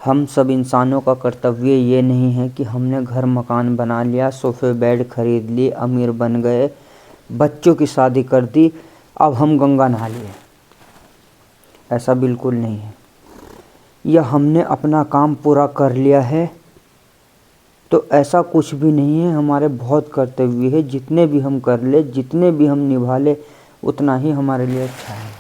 हम सब इंसानों का कर्तव्य ये नहीं है कि हमने घर मकान बना लिया, सोफे बेड खरीद लिए, अमीर बन गए, बच्चों की शादी कर दी, अब हम गंगा नहा लिए। ऐसा बिल्कुल नहीं है। या हमने अपना काम पूरा कर लिया है, तो ऐसा कुछ भी नहीं है। हमारे बहुत कर्तव्य है, जितने भी हम कर ले, जितने भी हम निभा ले, उतना ही हमारे लिए अच्छा है,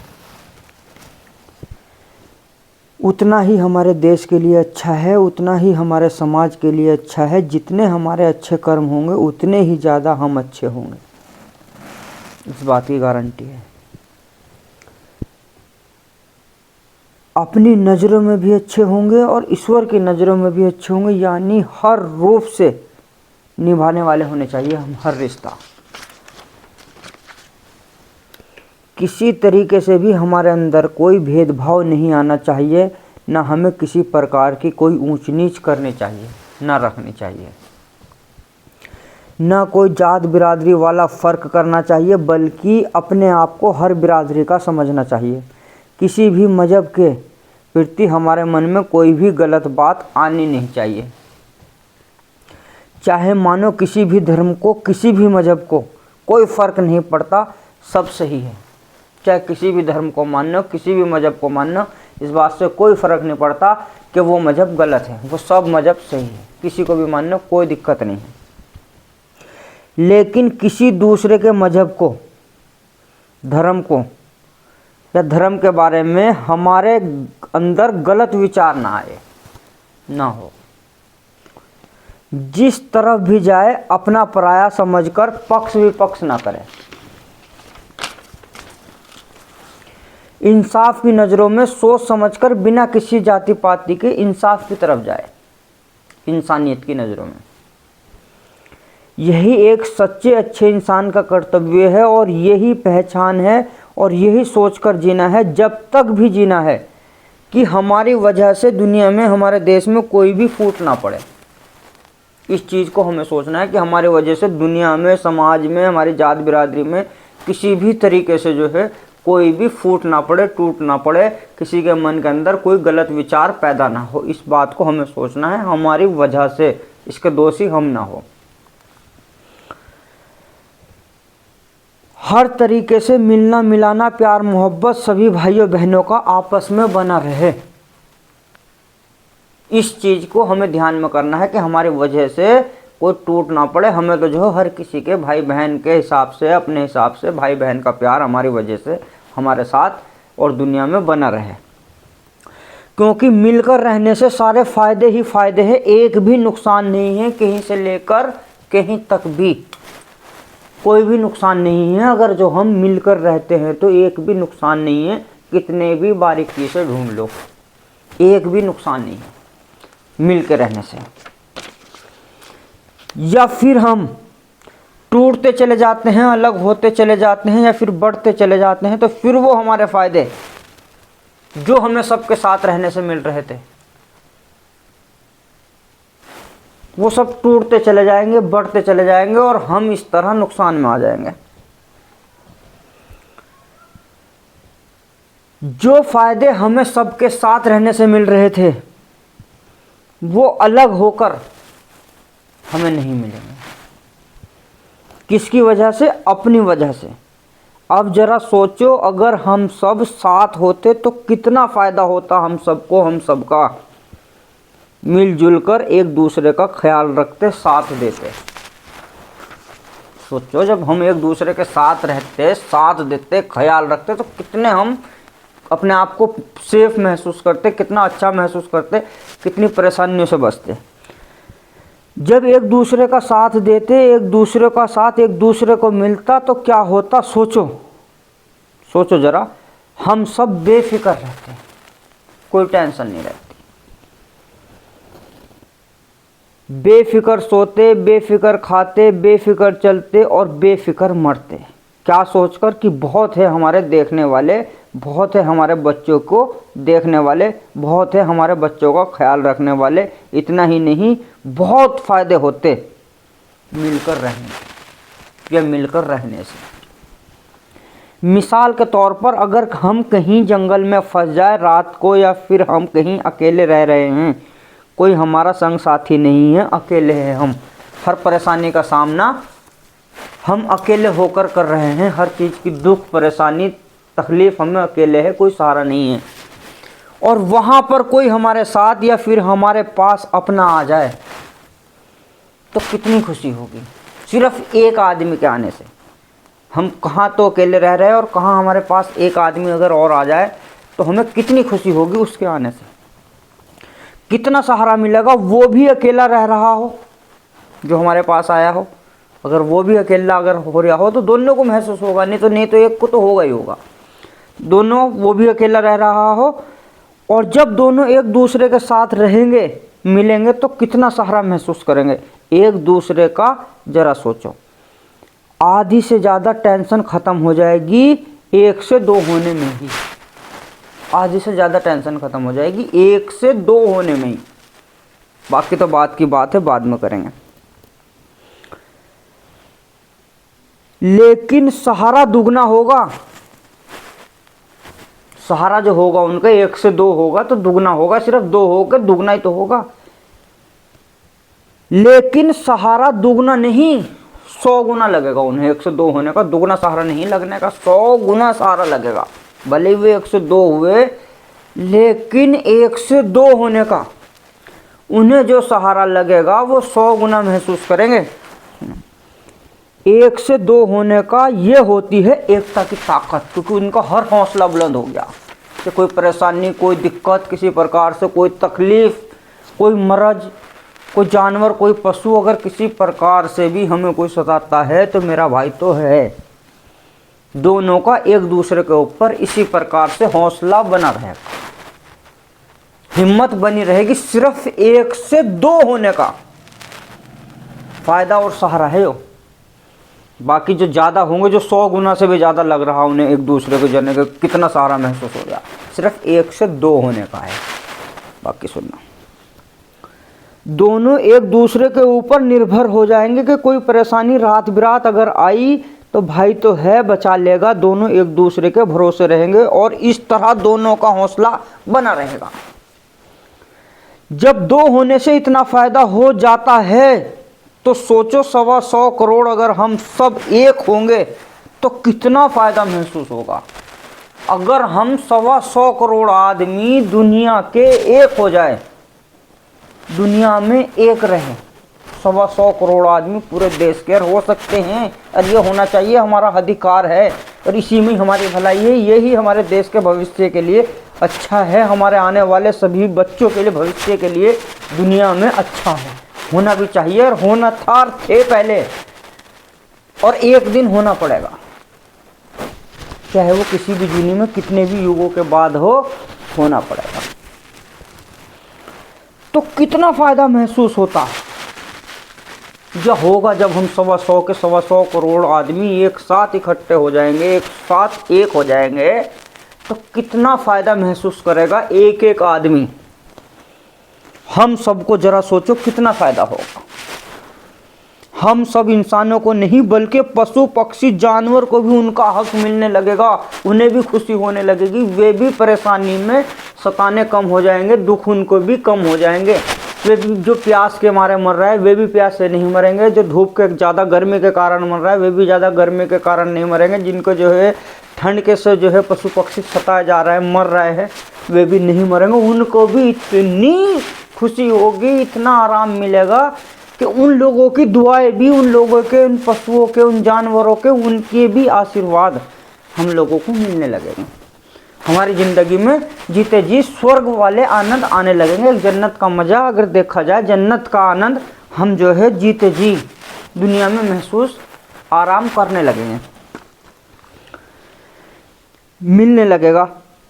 उतना ही हमारे देश के लिए अच्छा है, उतना ही हमारे समाज के लिए अच्छा है। जितने हमारे अच्छे कर्म होंगे उतने ही ज़्यादा हम अच्छे होंगे, इस बात की गारंटी है। अपनी नज़रों में भी अच्छे होंगे और ईश्वर की नज़रों में भी अच्छे होंगे, यानी हर रूप से निभाने वाले होने चाहिए हम हर रिश्ता। किसी तरीके से भी हमारे अंदर कोई भेदभाव नहीं आना चाहिए, ना हमें किसी प्रकार की कोई ऊंच नीच करनी चाहिए, ना रखनी चाहिए, ना कोई जात बिरादरी वाला फ़र्क करना चाहिए, बल्कि अपने आप को हर बिरादरी का समझना चाहिए। किसी भी मज़हब के प्रति हमारे मन में कोई भी गलत बात आनी नहीं चाहिए। चाहे मानो किसी भी धर्म को, किसी भी मज़हब को, कोई फ़र्क नहीं पड़ता, सब सही है। चाहे किसी भी धर्म को मानो, किसी भी मज़हब को मानो, इस बात से कोई फ़र्क नहीं पड़ता कि वो मज़हब गलत है, वो सब मज़हब सही है, किसी को भी मानना कोई दिक्कत नहीं है। लेकिन किसी दूसरे के मज़हब को, धर्म को या धर्म के बारे में हमारे अंदर गलत विचार ना आए, ना हो। जिस तरफ भी जाए अपना पराया समझकर पक्ष विपक्ष ना करे। इंसाफ की नज़रों में सोच समझकर बिना किसी जाति पाति के इंसाफ की तरफ जाए, इंसानियत की नज़रों में। यही एक सच्चे अच्छे इंसान का कर्तव्य है और यही पहचान है और यही सोचकर जीना है, जब तक भी जीना है, कि हमारी वजह से दुनिया में, हमारे देश में कोई भी फूट ना पड़े। इस चीज़ को हमें सोचना है कि हमारी वजह से दुनिया में, समाज में, हमारी जात बिरादरी में किसी भी तरीके से जो है कोई भी फूट ना पड़े, टूट ना पड़े, किसी के मन के अंदर कोई गलत विचार पैदा ना हो। इस बात को हमें सोचना है, हमारी वजह से इसके दोषी हम ना हो। हर तरीके से मिलना मिलाना, प्यार मोहब्बत सभी भाइयों बहनों का आपस में बना रहे। इस चीज़ को हमें ध्यान में करना है कि हमारी वजह से कोई टूट ना पड़े। हमें तो जो हर किसी के भाई बहन के हिसाब से, अपने हिसाब से भाई बहन का प्यार हमारी वजह से हमारे साथ और दुनिया में बना रहे, क्योंकि मिलकर रहने से सारे फायदे ही फायदे हैं, एक भी नुकसान नहीं है। कहीं से लेकर कहीं तक भी कोई भी नुकसान नहीं है। अगर जो हम मिलकर रहते हैं तो एक भी नुकसान नहीं है, कितने भी बारीकी से ढूंढ लो, एक भी नुकसान नहीं है मिलकर रहने से। या फिर हम टूटते चले जाते हैं, अलग होते चले जाते हैं, या फिर बढ़ते चले जाते हैं, तो फिर वो हमारे फायदे जो हमें सबके साथ रहने से मिल रहे थे, वो सब टूटते चले जाएंगे, बढ़ते चले जाएंगे और हम इस तरह नुकसान में आ जाएंगे। जो फायदे हमें सबके साथ रहने से मिल रहे थे, वो अलग होकर हमें नहीं मिलेंगे। किसकी वजह से? अपनी वजह से। अब जरा सोचो, अगर हम सब साथ होते तो कितना फायदा होता हम सबको, हम सबका। मिलजुल कर एक दूसरे का ख्याल रखते, साथ देते। सोचो, जब हम एक दूसरे के साथ रहते, साथ देते, ख्याल रखते, तो कितने हम अपने आप को सेफ महसूस करते, कितना अच्छा महसूस करते, कितनी परेशानियों से बचते। जब एक दूसरे का साथ देते, एक दूसरे का साथ एक दूसरे को मिलता, तो क्या होता? सोचो सोचो जरा, हम सब बेफिक्र रहते, कोई टेंशन नहीं रहती, बेफिक्र सोते, बेफिक्र खाते, बेफिक्र चलते और बेफिक्र मरते। क्या सोचकर कि बहुत है हमारे देखने वाले, बहुत है हमारे बच्चों को देखने वाले, बहुत है हमारे बच्चों का ख्याल रखने वाले। इतना ही नहीं, बहुत फ़ायदे होते मिलकर रहने या मिलकर रहने से। मिसाल के तौर पर, अगर हम कहीं जंगल में फंस जाए रात को, या फिर हम कहीं अकेले रह रहे हैं, कोई हमारा संग साथी नहीं है, अकेले हैं हम। हर परेशानी का सामना हम अकेले होकर कर रहे हैं। हर चीज़ की दुख परेशानी तकलीफ़ हमें अकेले है, कोई सहारा नहीं है। और वहाँ पर कोई हमारे साथ या फिर हमारे पास अपना आ जाए तो कितनी खुशी होगी। सिर्फ एक आदमी के आने से हम कहाँ तो अकेले रह रहे हैं, और कहाँ हमारे पास एक आदमी अगर और आ जाए तो हमें कितनी खुशी होगी उसके आने से। कितना सहारा मिलेगा। वो भी अकेला रह रहा हो जो हमारे पास आया हो, अगर वो भी अकेला अगर हो रहा हो तो दोनों को महसूस होगा। नहीं तो एक को तो होगा ही होगा। दोनों, वो भी अकेला रह रहा हो, और जब दोनों एक दूसरे के साथ रहेंगे, मिलेंगे, तो कितना सहारा महसूस करेंगे। एक दूसरे का जरा सोचो, आधी से ज़्यादा टेंशन ख़त्म हो जाएगी 1 से 2 होने में ही। आधी से ज़्यादा टेंशन ख़त्म हो जाएगी 1 से 2 होने में ही। बाकी तो बात की बात है, बाद में करेंगे। लेकिन सहारा दुगना होगा। सहारा जो होगा उनका 1 से 2 होगा तो दुगना होगा। सिर्फ 2 होकर दुगना ही तो होगा। लेकिन सहारा दुगना नहीं, 100 गुना लगेगा उन्हें। 1 से 2 होने का दुगना सहारा नहीं लगने का, 100 गुना सहारा लगेगा। भले वे 1 से 2 हुए, लेकिन 1 से 2 होने का उन्हें जो सहारा लगेगा वो 100 गुना महसूस करेंगे। 1 से 2 होने का ये होती है एकता की ताकत, क्योंकि उनका हर हौसला बुलंद हो गया कि कोई परेशानी, कोई दिक्कत, किसी प्रकार से कोई तकलीफ, कोई मरज, कोई जानवर, कोई पशु अगर किसी प्रकार से भी हमें कोई सताता है तो मेरा भाई तो है। दोनों का एक दूसरे के ऊपर इसी प्रकार से हौसला बना रहेगा, हिम्मत बनी रहेगी। सिर्फ 1 से 2 होने का फायदा और सहारा है। बाकी जो ज़्यादा होंगे, जो 100 गुना से भी ज़्यादा लग रहा उन्हें एक दूसरे को जानने का, कितना सहारा महसूस हो गया। सिर्फ 1 से 2 होने का है। बाकी सुनना, दोनों एक दूसरे के ऊपर निर्भर हो जाएंगे कि कोई परेशानी रात बिरात अगर आई तो भाई तो है, बचा लेगा। दोनों एक दूसरे के भरोसे रहेंगे और इस तरह दोनों का हौसला बना रहेगा। जब 2 होने से इतना फायदा हो जाता है तो सोचो 125 करोड़ अगर हम सब एक होंगे तो कितना फायदा महसूस होगा। अगर हम 125 करोड़ आदमी दुनिया के एक हो जाए, दुनिया में एक रहे, 125 करोड़ आदमी पूरे देश के हो सकते हैं, और ये होना चाहिए, हमारा अधिकार है, और इसी में हमारी भलाई है। यही हमारे देश के भविष्य के लिए अच्छा है, हमारे आने वाले सभी बच्चों के लिए, भविष्य के लिए दुनिया में अच्छा है, होना भी चाहिए। और होना था, थे पहले, और एक दिन होना पड़ेगा, चाहे वो किसी भी दुनिया में कितने भी युगों के बाद हो, होना पड़ेगा। तो कितना फायदा महसूस होता जब होगा, जब हम 125 करोड़ आदमी एक साथ इकट्ठे हो जाएंगे, एक साथ एक हो जाएंगे, तो कितना फायदा महसूस करेगा एक एक आदमी। हम सबको जरा सोचो कितना फायदा होगा। हम सब इंसानों को नहीं बल्कि पशु पक्षी जानवर को भी उनका हक मिलने लगेगा, उन्हें भी खुशी होने लगेगी। वे भी परेशानी में सताने कम हो जाएंगे, दुख उनको भी कम हो जाएंगे। वे भी जो प्यास के मारे मर रहा है वे भी प्यास से नहीं मरेंगे। जो धूप के ज़्यादा गर्मी के कारण मर रहा है वे भी ज़्यादा गर्मी के कारण नहीं मरेंगे। जिनको जो है ठंड के से जो है पशु पक्षी सताया जा रहा है, मर रहे हैं, वे भी नहीं मरेंगे। उनको भी इतनी खुशी होगी, इतना आराम मिलेगा कि उन लोगों की दुआएं भी, उन लोगों के, उन पशुओं के, उन जानवरों के, उनके भी आशीर्वाद हम लोगों को मिलने लगेंगे। हमारी ज़िंदगी में जीते जी स्वर्ग वाले आनंद आने लगेंगे। एक जन्नत का मज़ा अगर देखा जाए, जन्नत का आनंद हम जो है जीते जी दुनिया में महसूस आराम करने लगेंगे, मिलने लगेगा।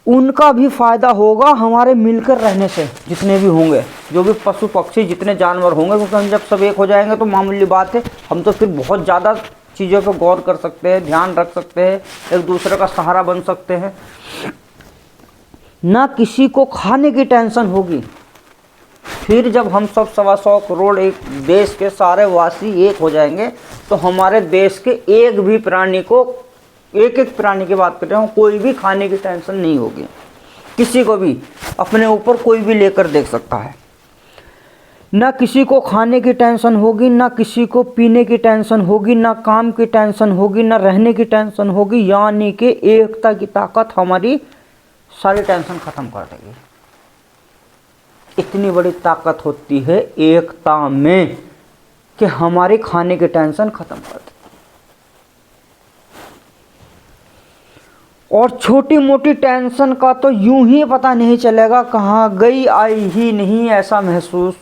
उनका भी फायदा होगा हमारे मिलकर रहने से। जितने भी होंगे, जो भी पशु पक्षी, जितने जानवर होंगे, क्योंकि हम जब सब एक हो जाएंगे तो मामूली बात है, हम तो फिर बहुत ज़्यादा चीज़ों पर गौर कर सकते हैं, ध्यान रख सकते हैं, एक दूसरे का सहारा बन सकते हैं। ना किसी को खाने की टेंशन होगी। फिर जब हम सब 125 करोड़ एक देश के सारे वासी एक हो जाएंगे तो हमारे देश के एक भी प्राणी को, एक एक प्राणी की बात कर रहा हूँ, कोई भी खाने की टेंशन नहीं होगी। किसी को भी अपने ऊपर कोई भी लेकर देख सकता है। ना किसी को खाने की टेंशन होगी, ना किसी को पीने की टेंशन होगी, ना काम की टेंशन होगी, ना रहने की टेंशन होगी। यानी कि एकता की ताकत हमारी सारी टेंशन खत्म कर देगी। इतनी बड़ी ताकत होती है एकता में कि हमारी खाने की टेंशन खत्म कर देगी। और छोटी मोटी टेंशन का तो यूं ही पता नहीं चलेगा कहाँ गई, आई ही नहीं, ऐसा महसूस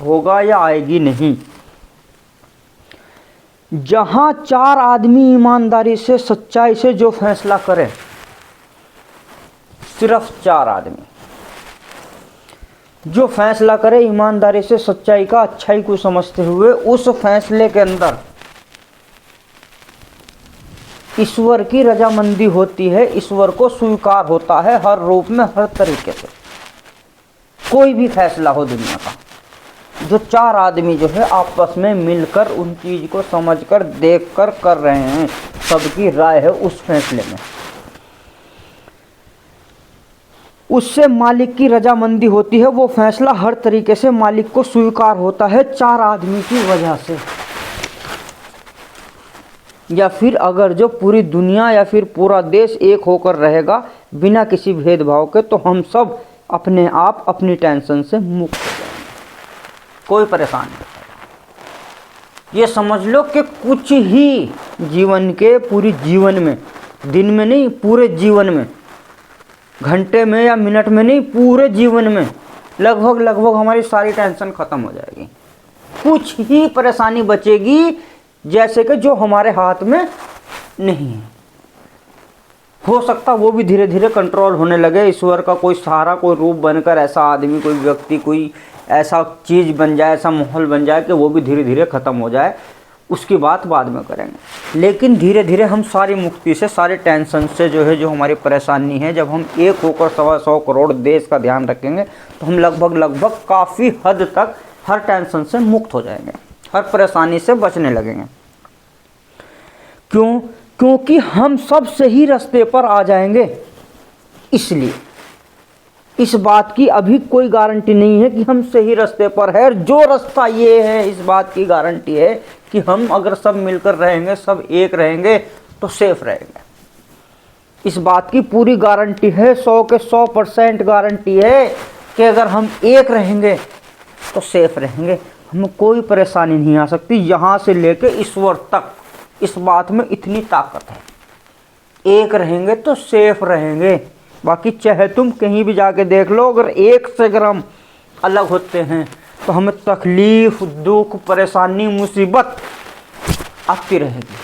होगा या आएगी नहीं। जहां 4 आदमी ईमानदारी से, सच्चाई से जो फैसला करें, सिर्फ 4 आदमी जो फैसला करे ईमानदारी से, सच्चाई का, अच्छाई को समझते हुए, उस फैसले के अंदर ईश्वर की रजामंदी होती है, ईश्वर को स्वीकार होता है हर रूप में, हर तरीके से। कोई भी फैसला हो दुनिया का, जो 4 आदमी जो है आपस में मिलकर उन चीज को समझकर, देखकर कर रहे हैं, सबकी राय है उस फैसले में, उससे मालिक की रजामंदी होती है। वो फैसला हर तरीके से मालिक को स्वीकार होता है 4 आदमी की वजह से। या फिर अगर जो पूरी दुनिया या फिर पूरा देश एक होकर रहेगा बिना किसी भेदभाव के, तो हम सब अपने आप अपनी टेंशन से मुक्त हो जाएंगे, कोई परेशान नहीं। ये समझ लो कि कुछ ही जीवन के, पूरी जीवन में, दिन में नहीं, पूरे जीवन में, घंटे में या मिनट में नहीं, पूरे जीवन में लगभग हमारी सारी टेंशन खत्म हो जाएगी। कुछ ही परेशानी बचेगी जैसे कि जो हमारे हाथ में नहीं है। हो सकता वो भी धीरे धीरे कंट्रोल होने लगे, ईश्वर का कोई सहारा, कोई रूप बनकर ऐसा आदमी, कोई व्यक्ति, कोई ऐसा चीज़ बन जाए, ऐसा माहौल बन जाए कि वो भी धीरे धीरे ख़त्म हो जाए। उसकी बात बाद में करेंगे। लेकिन धीरे धीरे हम सारी मुक्ति से, सारी टेंशन से जो है, जो हमारी परेशानी है, जब हम एक होकर 125 करोड़ देश का ध्यान रखेंगे तो हम लगभग काफ़ी हद तक हर टेंशन से मुक्त हो जाएंगे, हर परेशानी से बचने लगेंगे। क्यों? क्योंकि हम सब सही रास्ते पर आ जाएंगे। इसलिए इस बात की अभी कोई गारंटी नहीं है कि हम सही रास्ते पर है। जो रास्ता ये है, इस बात की गारंटी है कि हम अगर सब मिलकर रहेंगे, सब एक रहेंगे तो सेफ रहेंगे। इस बात की पूरी गारंटी है, 100 के 100% गारंटी है कि अगर हम एक रहेंगे तो सेफ रहेंगे, हमें कोई परेशानी नहीं आ सकती। यहाँ से लेके ईश्वर तक इस बात में इतनी ताकत है। एक रहेंगे तो सेफ रहेंगे। बाकी चाहे तुम कहीं भी जाके देख लो, अगर एक से अगर हम अलग होते हैं तो हमें तकलीफ, दुख, परेशानी, मुसीबत आती रहेगी।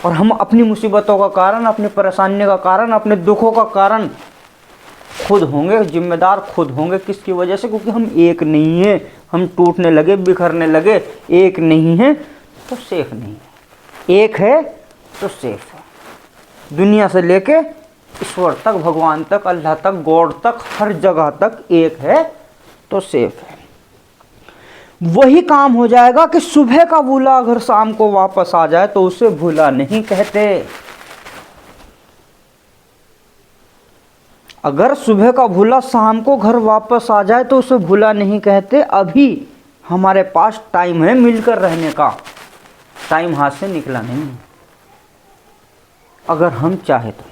और हम अपनी मुसीबतों का कारण, अपनी परेशानी का कारण, अपने दुखों का कारण खुद होंगे, जिम्मेदार खुद होंगे। किसकी वजह से? क्योंकि हम एक नहीं हैं, हम टूटने लगे, बिखरने लगे। एक नहीं है तो सेफ नहीं है, एक है तो सेफ है। दुनिया से लेके ईश्वर तक, भगवान तक, अल्लाह तक, गॉड तक, हर जगह तक एक है तो सेफ है। वही काम हो जाएगा कि सुबह का भूला अगर शाम को वापस आ जाए तो उसे भूला नहीं कहते। अगर सुबह का भूला शाम को घर वापस आ जाए तो उसे भूला नहीं कहते। अभी हमारे पास टाइम है मिलकर रहने का, टाइम हाथ से निकला नहीं। अगर हम चाहे तो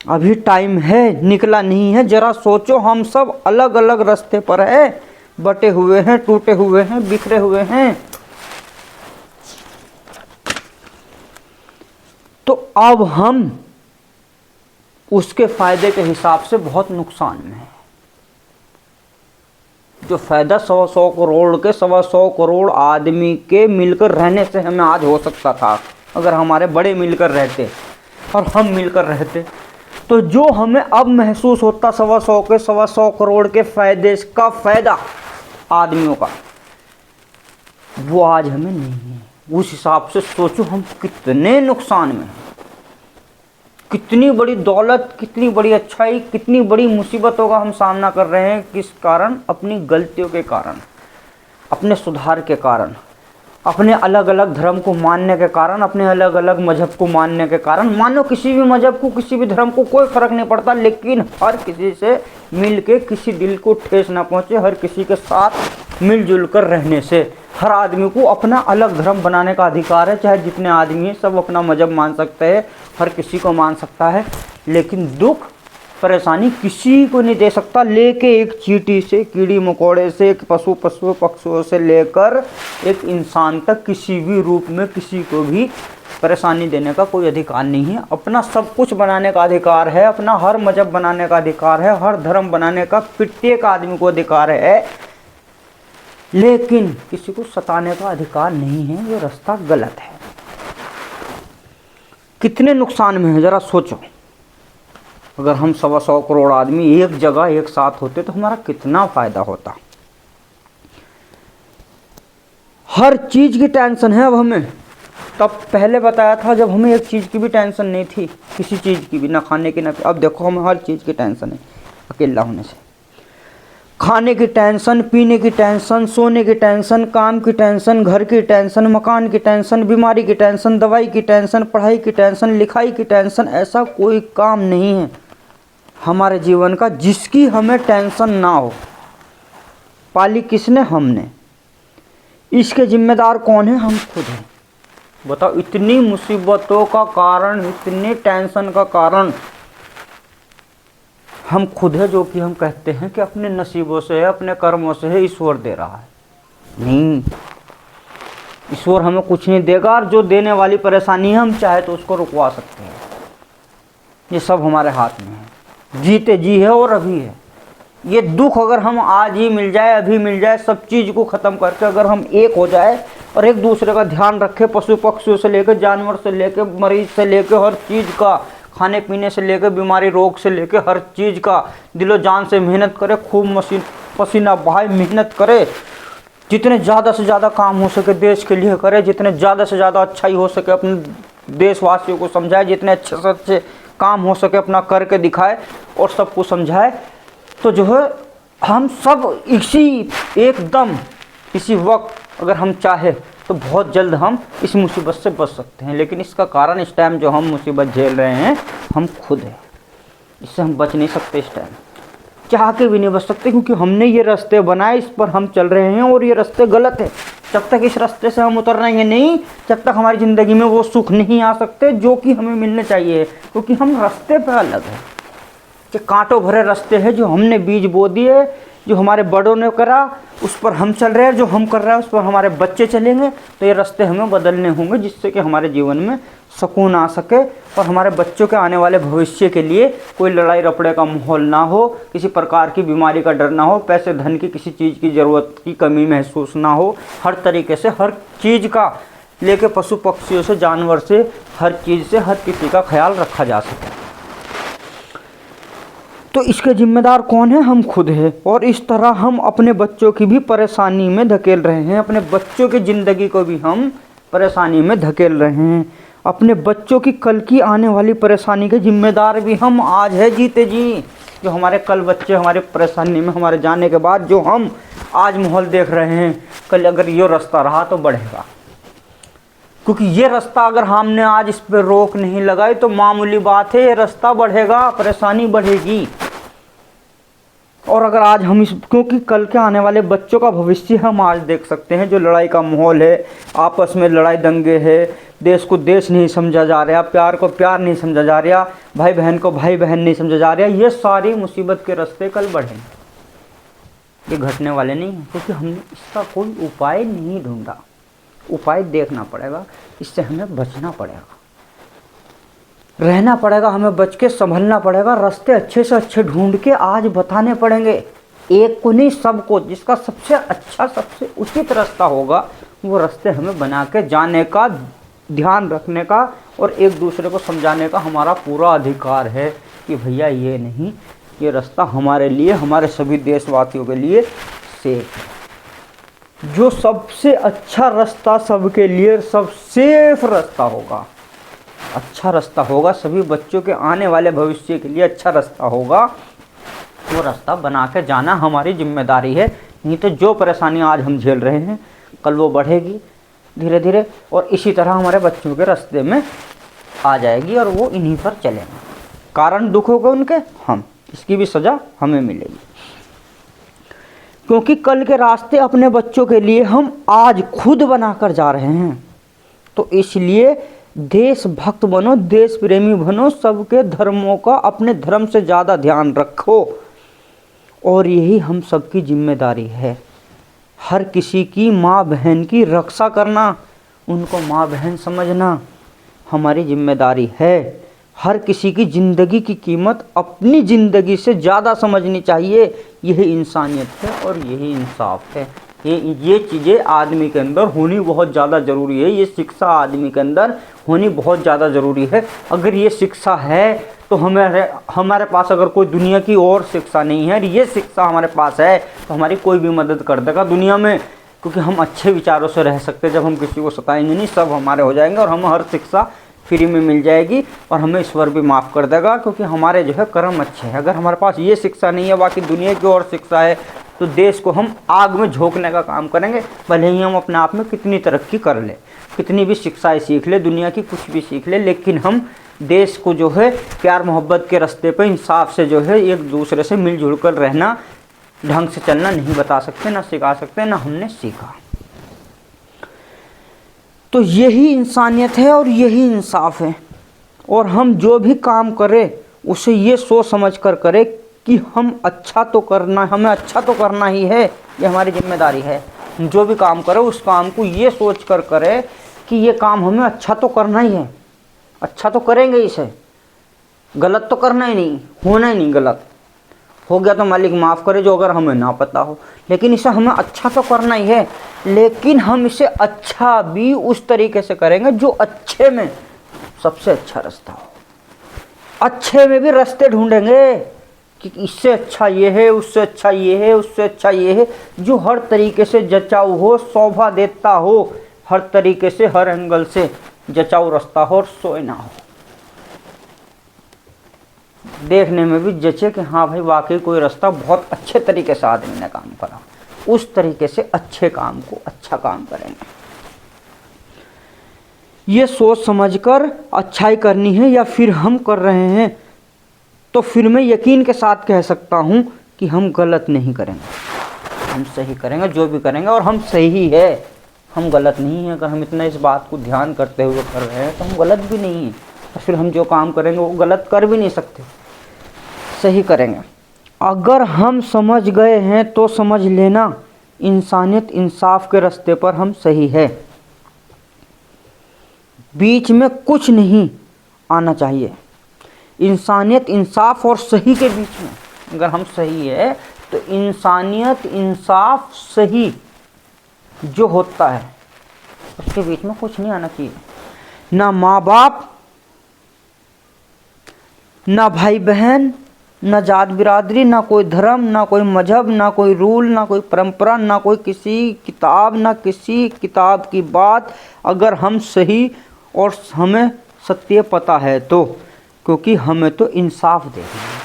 अभी टाइम है, निकला नहीं है। जरा सोचो, हम सब अलग अलग रास्ते पर है, बटे हुए हैं, टूटे हुए हैं, बिखरे हुए हैं। तो अब हम उसके फायदे के हिसाब से बहुत नुकसान में है। जो फायदा 100 करोड़ के, 125 करोड़ आदमी के मिलकर रहने से हमें आज हो सकता था, अगर हमारे बड़े मिलकर रहते और हम मिलकर रहते, तो जो हमें अब महसूस होता 125 करोड़ के फायदे का फायदा आदमियों का, वो आज हमें नहीं है। उस हिसाब से सोचो हम कितने नुकसान में हैं। कितनी बड़ी दौलत, कितनी बड़ी अच्छाई, कितनी बड़ी मुसीबतों का हम सामना कर रहे हैं। किस कारण? अपनी गलतियों के कारण, अपने सुधार के कारण, अपने अलग अलग धर्म को मानने के कारण, अपने अलग अलग मजहब को मानने के कारण, मानो किसी भी मजहब को, किसी भी धर्म को कोई फर्क नहीं पड़ता, लेकिन हर किसी से मिल के किसी दिल को ठेस ना पहुँचे, हर किसी के साथ मिलजुल कर रहने से हर आदमी को अपना अलग धर्म बनाने का अधिकार है। चाहे जितने आदमी हैं सब अपना मजहब मान सकते हैं, हर किसी को मान सकता है, लेकिन दुख परेशानी किसी को नहीं दे सकता। लेके एक चींटी से, कीड़ी मकोड़े से, एक पशुओं से लेकर एक इंसान तक किसी भी रूप में किसी को भी परेशानी देने का कोई अधिकार नहीं है। अपना सब कुछ बनाने का अधिकार है, अपना हर मजहब बनाने का अधिकार है, हर धर्म बनाने का प्रत्येक आदमी को अधिकार है, लेकिन किसी को सताने का अधिकार नहीं है। ये रास्ता गलत है। कितने नुकसान में है जरा सोचो। अगर हम 125 करोड़ आदमी एक जगह एक साथ होते तो हमारा कितना फायदा होता। हर चीज की टेंशन है अब हमें। तब पहले बताया था जब हमें एक चीज की भी टेंशन नहीं थी, किसी चीज की भी, ना खाने की ना। अब देखो हमें हर चीज की टेंशन है अकेला होने से। खाने की टेंशन, पीने की टेंशन, सोने की टेंशन, काम की टेंशन, घर की टेंशन, मकान की टेंशन, बीमारी की टेंशन, दवाई की टेंशन, पढ़ाई की टेंशन, लिखाई की टेंशन। ऐसा कोई काम नहीं है हमारे जीवन का जिसकी हमें टेंशन ना हो। पाली किसने? हमने। इसके जिम्मेदार कौन है? हम खुद हैं। बताओ, इतनी मुसीबतों का कारण, इतनी टेंशन का कारण हम खुद है, जो कि हम कहते हैं कि अपने नसीबों से है, अपने कर्मों से है, ईश्वर दे रहा है। नहीं, ईश्वर हमें कुछ नहीं देगा, और जो देने वाली परेशानी है हम चाहे तो उसको रुकवा सकते हैं। ये सब हमारे हाथ में है। जीते जी है और अभी है। ये दुख अगर हम आज ही मिल जाए, अभी मिल जाए, सब चीज़ को ख़त्म करके अगर हम एक हो जाए और एक दूसरे का ध्यान रखें, पशु पक्षियों से लेकर, जानवर से लेकर, मरीज से लेकर, हर चीज़ का, खाने पीने से लेकर, बीमारी रोग से लेकर, हर चीज़ का दिलो जान से मेहनत करे, खूब पसीना बहाए मेहनत करे, जितने ज़्यादा से ज़्यादा काम हो सके देश के लिए करे, जितने ज़्यादा से ज़्यादा अच्छाई हो सके अपने देशवासियों को समझाए, जितने अच्छे से अच्छे काम हो सके अपना करके दिखाए और सबको समझाए, तो जो है हम सब इसी वक्त अगर हम चाहे तो बहुत जल्द हम इस मुसीबत से बच सकते हैं। लेकिन इसका कारण इस टाइम जो हम मुसीबत झेल रहे हैं हम खुद हैं। इससे हम बच नहीं सकते, इस टाइम चाह के भी नहीं बच सकते, क्योंकि हमने ये रास्ते बनाए, इस पर हम चल रहे हैं और ये रास्ते गलत है। जब तक इस रास्ते से हम उतरेंगे नहीं, जब तक हमारी ज़िंदगी में वो सुख नहीं आ सकते जो कि हमें मिलने चाहिए, क्योंकि हम रास्ते पर अलग हैं। कि कांटों भरे रास्ते हैं, जो हमने बीज बो दिए, जो हमारे बड़ों ने करा उस पर हम चल रहे हैं, जो हम कर रहे हैं उस पर हमारे बच्चे चलेंगे। तो ये रास्ते हमें बदलने होंगे, जिससे कि हमारे जीवन में सुकून आ सके और हमारे बच्चों के आने वाले भविष्य के लिए कोई लड़ाई रपड़े का माहौल ना हो, किसी प्रकार की बीमारी का डर ना हो, पैसे धन की किसी चीज़ की ज़रूरत की कमी महसूस ना हो। हर तरीके से हर चीज़ का लेके, पशु पक्षियों से, जानवर से, हर चीज़ से हर किसी का ख्याल रखा जा सके। तो इसके जिम्मेदार कौन है? हम खुद हैं। और इस तरह हम अपने बच्चों की भी परेशानी में धकेल रहे हैं, अपने बच्चों की ज़िंदगी को भी हम परेशानी में धकेल रहे हैं। अपने बच्चों की कल की आने वाली परेशानी के जिम्मेदार भी हम आज है जीते जी। जो हमारे कल बच्चे हमारे परेशानी में, हमारे जाने के बाद जो हम आज माहौल देख रहे हैं, कल अगर ये रास्ता रहा तो बढ़ेगा। क्योंकि ये रास्ता अगर हमने आज इस पर रोक नहीं लगाई तो मामूली बात है, ये रास्ता बढ़ेगा, परेशानी बढ़ेगी। और अगर आज हम क्योंकि कल के आने वाले बच्चों का भविष्य हम आज देख सकते हैं। जो लड़ाई का माहौल है, आपस में लड़ाई दंगे है, देश को देश नहीं समझा जा रहा, प्यार को प्यार नहीं समझा जा रहा, भाई बहन को भाई बहन नहीं समझा जा रहा, ये सारी मुसीबत के रास्ते कल बढ़ेंगे। ये घटने वाले नहीं हैं, क्योंकि हमने इसका कोई उपाय नहीं ढूंढा। उपाय देखना पड़ेगा, इससे हमें बचना पड़ेगा, रहना पड़ेगा, हमें बच के संभलना पड़ेगा। रास्ते अच्छे से अच्छे ढूंढ के आज बताने पड़ेंगे, एक को नहीं सबको। जिसका सबसे अच्छा, सबसे उचित रास्ता होगा वो रास्ते हमें बना के जाने का, ध्यान रखने का और एक दूसरे को समझाने का हमारा पूरा अधिकार है कि भैया ये नहीं, ये रास्ता हमारे लिए, हमारे सभी देशवासियों के लिए सेफ है। जो सबसे अच्छा रास्ता सबके लिए, सब सेफ रास्ता होगा, अच्छा रास्ता होगा, सभी बच्चों के आने वाले भविष्य के लिए अच्छा रास्ता होगा, वो रास्ता बना के जाना हमारी जिम्मेदारी है। नहीं तो जो परेशानी आज हम झेल रहे हैं कल वो बढ़ेगी, धीरे धीरे, और इसी तरह हमारे बच्चों के रास्ते में आ जाएगी और वो इन्हीं पर चलेंगे। कारण दुख होगा उनके, हम, इसकी भी सज़ा हमें मिलेगी। क्योंकि कल के रास्ते अपने बच्चों के लिए हम आज खुद बनाकर जा रहे हैं। तो इसलिए देशभक्त बनो, देश प्रेमी बनो, सबके धर्मों का अपने धर्म से ज़्यादा ध्यान रखो, और यही हम सबकी जिम्मेदारी है। हर किसी की माँ बहन की रक्षा करना, उनको माँ बहन समझना हमारी जिम्मेदारी है। हर किसी की ज़िंदगी की कीमत अपनी ज़िंदगी से ज़्यादा समझनी चाहिए। यही इंसानियत है और यही इंसाफ है। ये चीज़ें आदमी के अंदर होनी बहुत ज़्यादा ज़रूरी है। ये शिक्षा आदमी के अंदर होनी बहुत ज़्यादा ज़रूरी है। अगर ये शिक्षा है तो हमारे पास अगर कोई दुनिया की और शिक्षा नहीं है, ये शिक्षा हमारे पास है तो हमारी कोई भी मदद कर देगा दुनिया में, क्योंकि हम अच्छे विचारों से रह सकते हैं। जब हम किसी को सताएंगे नहीं, सब हमारे हो जाएंगे और हम हर शिक्षा फ्री में मिल जाएगी और हमें ईश्वर भी माफ़ कर देगा, क्योंकि हमारे जो है कर्म अच्छे हैं। अगर हमारे पास ये शिक्षा नहीं है, बाकी दुनिया की और शिक्षा है, तो देश को हम आग में झोंकने का काम करेंगे। भले ही हम अपने आप में कितनी तरक्की कर ले, कितनी भी शिक्षाएं सीख ले, दुनिया की कुछ भी सीख ले, लेकिन हम देश को जो है प्यार मोहब्बत के रास्ते पर इंसाफ से जो है एक दूसरे से मिलजुल कर रहना, ढंग से चलना नहीं बता सकते, ना सिखा सकते, ना हमने सीखा। तो यही इंसानियत है और यही इंसाफ है। और हम जो भी काम करें उसे ये सोच समझ कर करें कि हम अच्छा तो करना, हमें अच्छा तो करना ही है, ये हमारी जिम्मेदारी है। जो भी काम करें उस काम को ये सोच कर करें कि ये काम हमें अच्छा तो करना ही है, अच्छा तो करेंगे इसे, गलत तो करना ही नहीं, होना ही नहीं गलत। हो गया तो मालिक माफ़ करे जो अगर हमें ना पता हो, लेकिन इसे हमें अच्छा तो करना ही है। लेकिन हम इसे अच्छा भी उस तरीके से करेंगे जो अच्छे में सबसे अच्छा रास्ता हो। अच्छे में भी रास्ते ढूंढेंगे कि इससे अच्छा ये है, उससे अच्छा ये है, उससे अच्छा ये है, जो हर तरीके से जचाऊ हो, शोभा देता हो, हर तरीके से हर एंगल से जचाऊ रास्ता हो और सोए ना हो, देखने में भी जचे कि हाँ भाई वाकई कोई रास्ता बहुत अच्छे तरीके से आदमी ने काम करा, उस तरीके से अच्छे काम को अच्छा काम करेंगे। ये सोच समझकर अच्छाई करनी है या फिर हम कर रहे हैं, तो फिर मैं यकीन के साथ कह सकता हूँ कि हम गलत नहीं करेंगे, हम सही करेंगे जो भी करेंगे, और हम सही है, हम गलत नहीं हैं। अगर हम इतना इस बात को ध्यान करते हुए कर रहे हैं तो हम गलत भी नहीं हैं, और फिर हम जो काम करेंगे वो गलत कर भी नहीं सकते, सही करेंगे। अगर हम समझ गए हैं तो समझ लेना, इंसानियत इंसाफ के रास्ते पर हम सही है, बीच में कुछ नहीं आना चाहिए। इंसानियत इंसाफ और सही के बीच में अगर हम सही है तो इंसानियत इंसाफ सही जो होता है उसके बीच में कुछ नहीं आना चाहिए। ना माँ बाप, ना भाई बहन, ना जात बिरादरी, ना कोई धर्म, ना कोई मजहब, ना कोई रूल, ना कोई परंपरा, ना कोई किसी किताब, ना किसी किताब की बात। अगर हम सही और हमें सत्य पता है तो, क्योंकि हमें तो इंसाफ देखना है।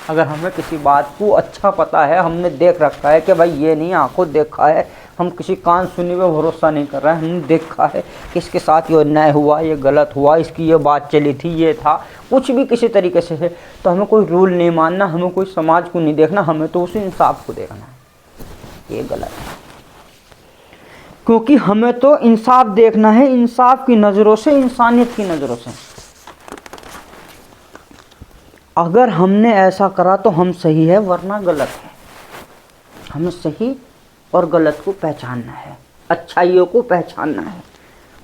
अगर हमें किसी बात को अच्छा पता है, हमने देख रखा है कि भाई ये नहीं आंखों देखा है, हम किसी कान सुनी में भरोसा नहीं कर रहे हैं, हमने देखा है कि इसके साथ ये अन्याय हुआ, ये गलत हुआ, इसकी ये बात चली थी, ये था, कुछ भी किसी तरीके से है, तो हमें कोई रूल नहीं मानना, हमें कोई समाज को नहीं देखना, हमें तो उसी इंसाफ को देखना है। ये गलत है, क्योंकि हमें तो इंसाफ देखना है, इंसाफ की नज़रों से, इंसानियत की नज़रों से। अगर हमने ऐसा करा तो हम सही है, वरना गलत है। हमें सही और गलत को पहचानना है, अच्छाइयों को पहचानना है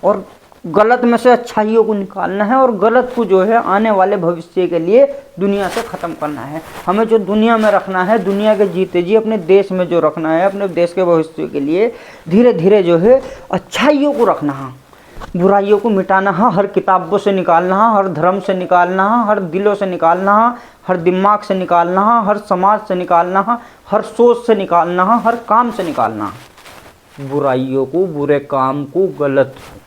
और गलत में से अच्छाइयों को निकालना है, और गलत को जो है आने वाले भविष्य के लिए दुनिया से ख़त्म करना है। हमें जो दुनिया में रखना है, दुनिया के जीते जी अपने देश में जो रखना है, अपने देश के भविष्य के लिए धीरे धीरे जो है अच्छाइयों को रखना है, बुराइयों को मिटाना है, हर किताबों से निकालना है, हर धर्म से निकालना है, हर दिलों से निकालना है, हर दिमाग से निकालना है, हर समाज से निकालना है, हर सोच से निकालना है, हर काम से निकालना है बुराइयों को, बुरे काम को, गलत को।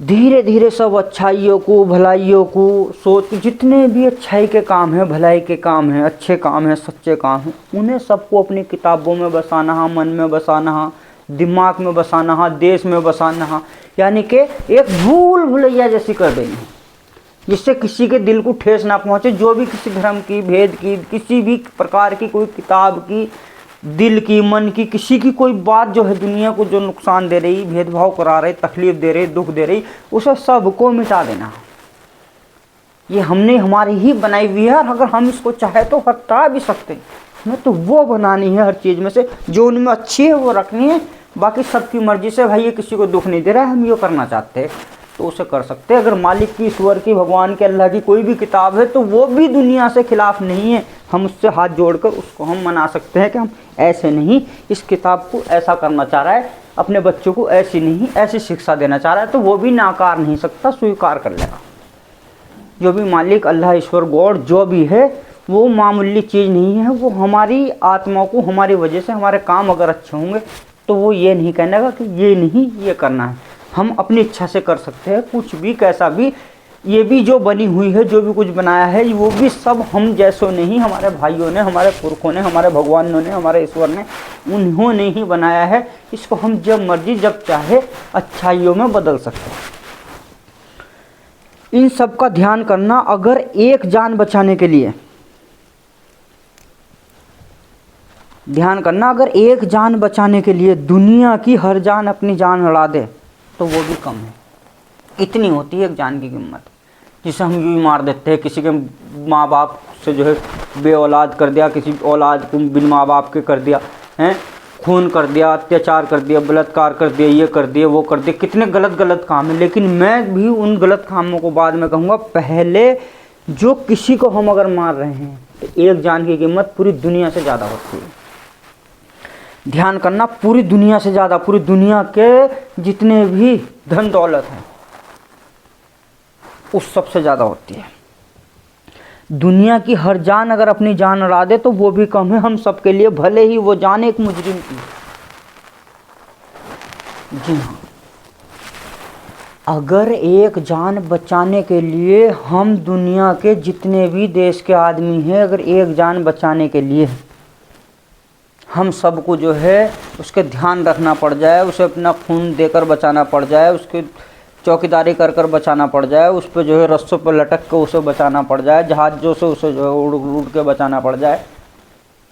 धीरे धीरे सब अच्छाइयों को, भलाइयों को सोच, जितने भी अच्छाई के काम हैं, भलाई के काम हैं, अच्छे काम हैं, सच्चे काम हैं, उन्हें सबको अपनी किताबों में बसाना है, मन में बसाना है, दिमाग में बसाना, देश में बसाना, यानी कि एक भूल भुलैया जैसी कर देनी, जिससे किसी के दिल को ठेस ना पहुंचे। जो भी किसी धर्म की, भेद की, किसी भी प्रकार की कोई किताब की, दिल की, मन की, किसी की कोई बात जो है दुनिया को जो नुकसान दे रही, भेदभाव करा रही, तकलीफ दे रही, दुख दे रही, उसे सबको मिटा देना। ये हमने हमारी ही बनाई हुई है, और अगर हम इसको चाहे तो हटा भी सकते हैं। हमें तो वो बनानी है हर चीज़ में से जो उनमें अच्छी है वो रखनी है। बाकी सबकी मर्जी से, भाई ये किसी को दुख नहीं दे रहा है, हम ये करना चाहते हैं तो उसे कर सकते हैं। अगर मालिक की, ईश्वर की, भगवान के, अल्लाह की कोई भी किताब है तो वो भी दुनिया से खिलाफ नहीं है, हम उससे हाथ जोड़कर उसको हम मना सकते हैं कि हम ऐसे नहीं, इस किताब को ऐसा करना चाह रहा है, अपने बच्चों को ऐसी नहीं, ऐसी शिक्षा देना चाह रहा है, तो वो भी नाकार नहीं सकता, स्वीकार कर लेगा। जो भी मालिक, अल्लाह, ईश्वर, गॉड जो भी है वो मामूली चीज़ नहीं है। वो हमारी आत्मा को, हमारी वजह से हमारे काम अगर अच्छे होंगे तो वो ये नहीं कहने कि ये नहीं, ये करना है। हम अपनी इच्छा से कर सकते हैं कुछ भी, कैसा भी। ये भी जो बनी हुई है, जो भी कुछ बनाया है, वो भी सब हम जैसों ने ही, हमारे भाइयों ने, हमारे पुरखों ने, हमारे भगवानों ने, हमारे ईश्वर ने, उन्होंने ही बनाया है। इसको हम जब मर्जी, जब चाहे अच्छाइयों में बदल सकते हैं। इन सब का ध्यान करना। अगर एक जान बचाने के लिए, ध्यान करना, अगर एक जान बचाने के लिए दुनिया की हर जान अपनी जान लड़ा दे तो वो भी कम है। इतनी होती है एक जान की कीमत, जिसे हम यूँ ही मार देते हैं। किसी के माँ बाप से जो है बे औलाद कर दिया, किसी औलाद को बिन माँ बाप के कर दिया हैं, खून कर दिया, अत्याचार कर दिया, बलात्कार कर दिया, ये कर दिया, वो कर दिया, कितने गलत गलत काम है। लेकिन मैं भी उन गलत कामों को बाद में कहूँगा। पहले जो किसी को हम अगर मार रहे हैं तो एक जान की कीमत पूरी दुनिया से ज़्यादा होती है। ध्यान करना, पूरी दुनिया से ज़्यादा, पूरी दुनिया के जितने भी धन दौलत हैं उस सबसे ज़्यादा होती है। दुनिया की हर जान अगर अपनी जान उड़ा दे तो वो भी कम है हम सबके लिए, भले ही वो जान एक मुजरिम की। जी हाँ, अगर एक जान बचाने के लिए हम दुनिया के जितने भी देश के आदमी हैं, अगर एक जान बचाने के लिए हम सबको जो है उसके ध्यान रखना पड़ जाए, उसे अपना खून देकर बचाना पड़ जाए, उसके चौकीदारी कर कर बचाना पड़ जाए, उस पर जो है रस्सों पर लटक के उसे बचाना पड़ जाए, जहाज़ों से उसे जो है उड़ उड़ के बचाना पड़ जाए,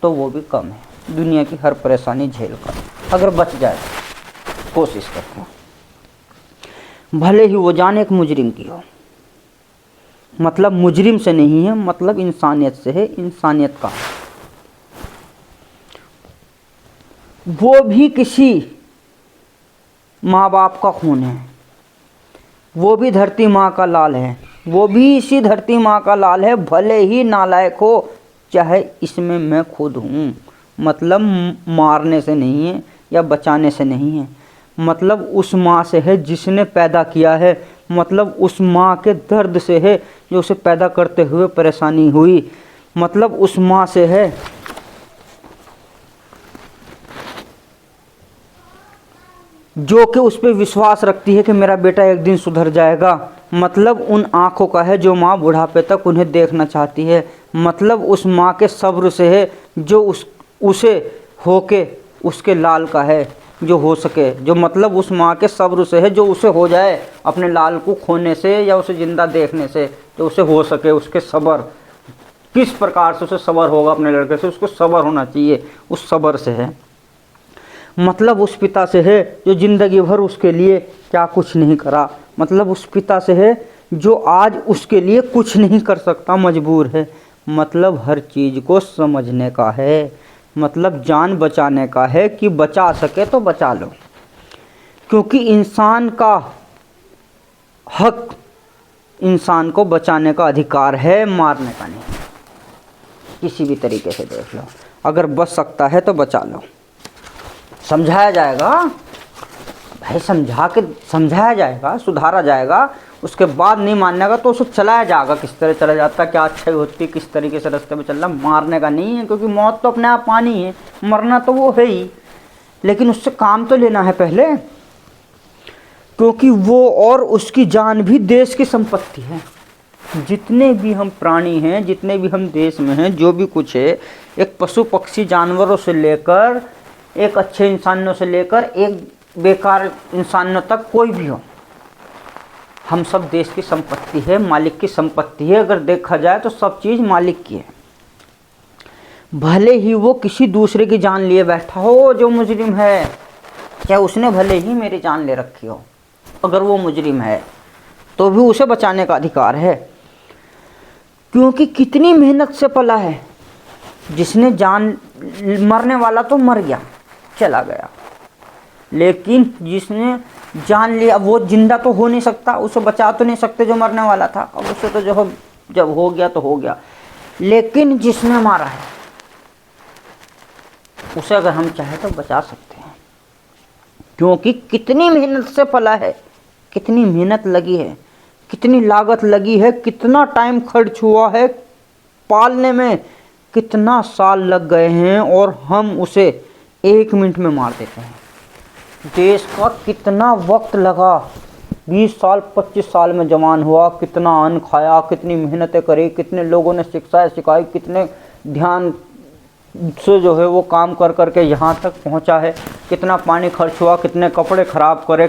तो वो भी कम है दुनिया की हर परेशानी झेल कर। अगर बच जाए कोशिश करते हैं, भले ही वो जान एक मुजरिम की हो। मतलब मुजरिम से नहीं है, मतलब इंसानियत से है, इंसानियत का। वो भी किसी माँ बाप का खून है, वो भी धरती माँ का लाल है, वो भी इसी धरती माँ का लाल है, भले ही नालायक हो, चाहे इसमें मैं खुद हूँ। मतलब मारने से नहीं है या बचाने से नहीं है, मतलब उस माँ से है जिसने पैदा किया है, मतलब उस माँ के दर्द से है जो उसे पैदा करते हुए परेशानी हुई, मतलब उस माँ से है जो कि उस पर विश्वास रखती है कि मेरा बेटा एक दिन सुधर जाएगा, मतलब उन आँखों का है जो माँ बुढ़ापे तक उन्हें देखना चाहती है, मतलब उस माँ के सब्र से है जो उसे होके उसके लाल का है जो हो सके, जो मतलब उस माँ के सब्र से है जो उसे हो जाए अपने लाल को खोने से या उसे ज़िंदा देखने से, जो उसे हो सके, उसके सब्र किस प्रकार से उसे सब्र होगा अपने लड़के से, उसको सब्र होना चाहिए, उस सब्र से है। मतलब उस पिता से है जो ज़िंदगी भर उसके लिए क्या कुछ नहीं करा, मतलब उस पिता से है जो आज उसके लिए कुछ नहीं कर सकता, मजबूर है, मतलब हर चीज़ को समझने का है, मतलब जान बचाने का है कि बचा सके तो बचा लो, क्योंकि इंसान का हक, इंसान को बचाने का अधिकार है, मारने का नहीं। किसी भी तरीके से देख लो, अगर बच सकता है तो बचा लो। समझाया जाएगा भाई, समझाया जाएगा, सुधारा जाएगा, उसके बाद नहीं मानने का तो उसे चलाया जाएगा, किस तरह चला जाता, क्या अच्छाई होती, किस तरीके से रास्ते पे चलना। मारने का नहीं है, क्योंकि मौत तो अपने आप पानी है, मरना तो वो है ही, लेकिन उससे काम तो लेना है पहले, क्योंकि वो और उसकी जान भी देश की संपत्ति है। जितने भी हम प्राणी हैं, जितने भी हम देश में हैं, जो भी कुछ है, एक पशु पक्षी जानवरों से लेकर एक अच्छे इंसानों से लेकर एक बेकार इंसानों तक, कोई भी हो, हम सब देश की संपत्ति है, मालिक की संपत्ति है। अगर देखा जाए तो सब चीज़ मालिक की है। भले ही वो किसी दूसरे की जान लिए बैठा हो, जो मुजरिम है, क्या उसने भले ही मेरी जान ले रखी हो, अगर वो मुजरिम है तो भी उसे बचाने का अधिकार है, क्योंकि कितनी मेहनत से पला है। जिसने जान, मरने वाला तो मर गया, चला गया, लेकिन जिसने जान लिया वो जिंदा तो हो नहीं सकता, उसे बचा तो नहीं सकते जो मरने वाला था। अब उसे तो जो जब हो गया तो हो गया, लेकिन जिसने मारा है उसे अगर हम चाहें तो बचा सकते हैं, क्योंकि कितनी मेहनत से पला है, कितनी मेहनत लगी है, कितनी लागत लगी है, कितना टाइम खर्च हुआ है पालने में, कितना साल लग गए हैं, और हम उसे 1 मिनट में मार देते हैं। देश का कितना वक्त लगा, 20 साल 25 साल में जवान हुआ, कितना अन्न खाया, कितनी मेहनतें करी, कितने लोगों ने शिक्षाएं सिखाई, कितने ध्यान से जो है वो काम कर करके यहाँ तक पहुँचा है, कितना पानी खर्च हुआ, कितने कपड़े ख़राब करे,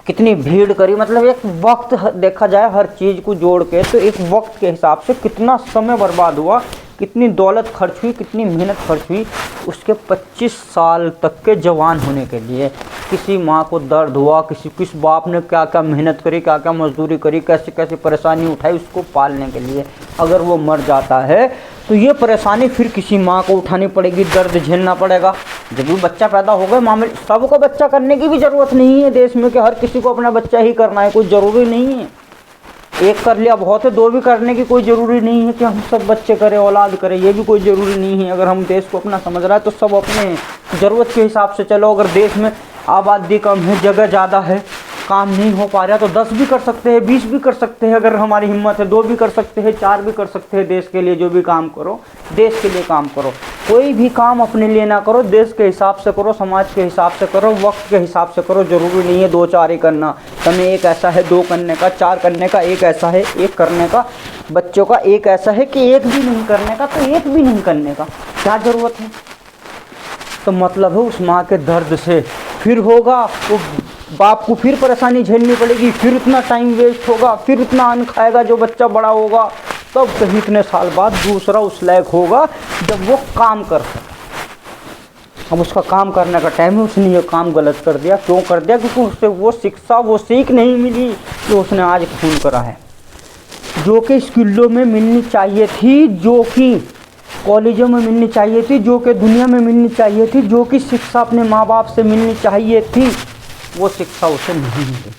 कितनी भीड़ करी। मतलब एक वक्त देखा जाए हर चीज़ को जोड़ के, तो एक वक्त के हिसाब से कितना समय बर्बाद हुआ, कितनी दौलत खर्च हुई, कितनी मेहनत खर्च हुई उसके 25 साल तक के जवान होने के लिए। किसी माँ को दर्द हुआ, किस बाप ने क्या क्या मेहनत करी, क्या क्या मजदूरी करी, कैसे कैसे परेशानी उठाई उसको पालने के लिए। अगर वो मर जाता है तो ये परेशानी फिर किसी माँ को उठानी पड़ेगी, दर्द झेलना पड़ेगा। जब भी बच्चा पैदा हो गए, मामले सबको बच्चा करने की भी ज़रूरत नहीं है देश में कि हर किसी को अपना बच्चा ही करना है, कोई ज़रूरी नहीं है। एक कर लिया बहुत है, 2 भी करने की कोई ज़रूरी नहीं है कि हम सब बच्चे करें, औलाद करें, ये भी कोई ज़रूरी नहीं है। अगर हम देश को अपना समझ रहा है तो सब अपने ज़रूरत के हिसाब से चलो। अगर देश में आबादी कम है, जगह ज़्यादा है, काम नहीं हो पा रहा तो 10 भी कर सकते हैं, 20 भी कर सकते हैं, अगर हमारी हिम्मत है 2 भी कर सकते हैं, 4 भी कर सकते हैं। देश के लिए जो भी काम करो, देश के लिए काम करो। कोई भी काम अपने लिए ना करो, देश के हिसाब से करो, समाज के हिसाब से करो, वक्त के हिसाब से करो। ज़रूरी नहीं है 2-4 ही करना, समय एक ऐसा है 2 करने का, 4 करने का, एक ऐसा है 1 करने का, बच्चों का एक ऐसा है कि 1 भी नहीं करने का, तो 1 भी नहीं करने का क्या ज़रूरत है। तो मतलब है उस माँ के दर्द से फिर होगा वो बाप को फिर परेशानी झेलनी पड़ेगी, फिर इतना टाइम वेस्ट होगा, फिर इतना अन्न खाएगा जो बच्चा बड़ा होगा, तब कहीं इतने साल बाद दूसरा उस लायक होगा जब वो काम कर सके। अब उसका काम करने का टाइम है, उसने ये काम गलत कर दिया। क्यों कर दिया? क्योंकि उससे वो शिक्षा, वो सीख नहीं मिली जो उसने आज खून करा है, जो कि स्कूलों में मिलनी चाहिए थी, जो कि कॉलेजों में मिलनी चाहिए थी, जो कि दुनिया में मिलनी चाहिए थी, जो कि शिक्षा अपने माँ बाप से मिलनी चाहिए थी। वो शिक्षा उसे नहीं मिली।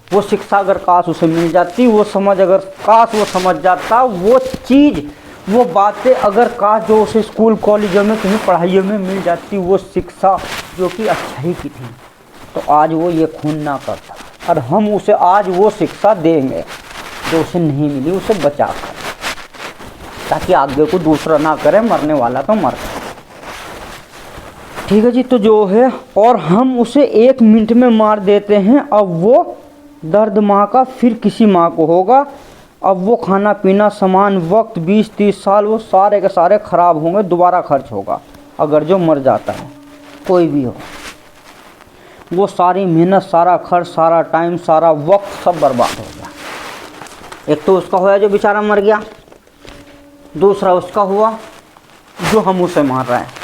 वो शिक्षा अगर काश उसे मिल जाती, वो समझ अगर काश वो समझ जाता, वो चीज़, वो बातें अगर काश जो उसे स्कूल कॉलेजों में कहीं पढ़ाइयों में मिल जाती, वो शिक्षा जो कि अच्छाई की थी, तो आज वो ये खून ना करता। और हम उसे आज वो शिक्षा देंगे जो उसे नहीं मिली, उसे बचा कर, ताकि आगे को दूसरा ना करे, मरने वाला तो मर गया। ठीक है जी। तो जो है, और हम उसे 1 मिनट में मार देते हैं। अब वो दर्द माँ का फिर किसी माँ को होगा। अब वो खाना पीना, सामान, वक्त, 20-30 साल वो सारे के सारे ख़राब होंगे, दोबारा खर्च होगा। अगर जो मर जाता है, कोई भी हो, वो सारी मेहनत, सारा खर्च, सारा टाइम, सारा वक्त सब बर्बाद हो गया। एक तो उसका हुआ जो बेचारा मर गया, दूसरा उसका हुआ जो हम उसे मार रहे हैं।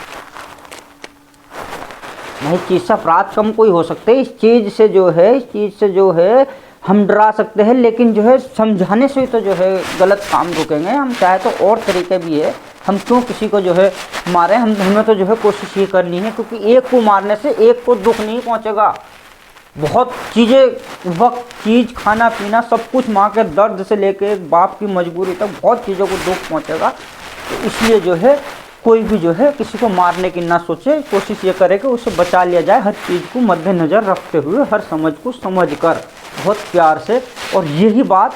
नहीं, चीज़ से अपराध कम कोई हो सकते हैं। इस चीज़ से जो है हम डरा सकते हैं, लेकिन जो है समझाने से तो जो है गलत काम रुकेंगे। हम चाहे तो और तरीके भी है, हम क्यों किसी को जो है मारें। हमें तो जो है कोशिश ये करनी है, क्योंकि एक को मारने से एक को दुख नहीं पहुंचेगा। बहुत चीज़ें, वक्त, चीज़, खाना पीना, सब कुछ, माँ के दर्द से लेके बाप की मजबूरी तक बहुत चीज़ों को दुख पहुंचेगा। तो इसलिए जो है कोई भी जो है किसी को मारने की ना सोचे, कोशिश ये करे कि उसे बचा लिया जाए, हर चीज़ को मद्देनज़र रखते हुए, हर समझ को समझकर, बहुत प्यार से। और यही बात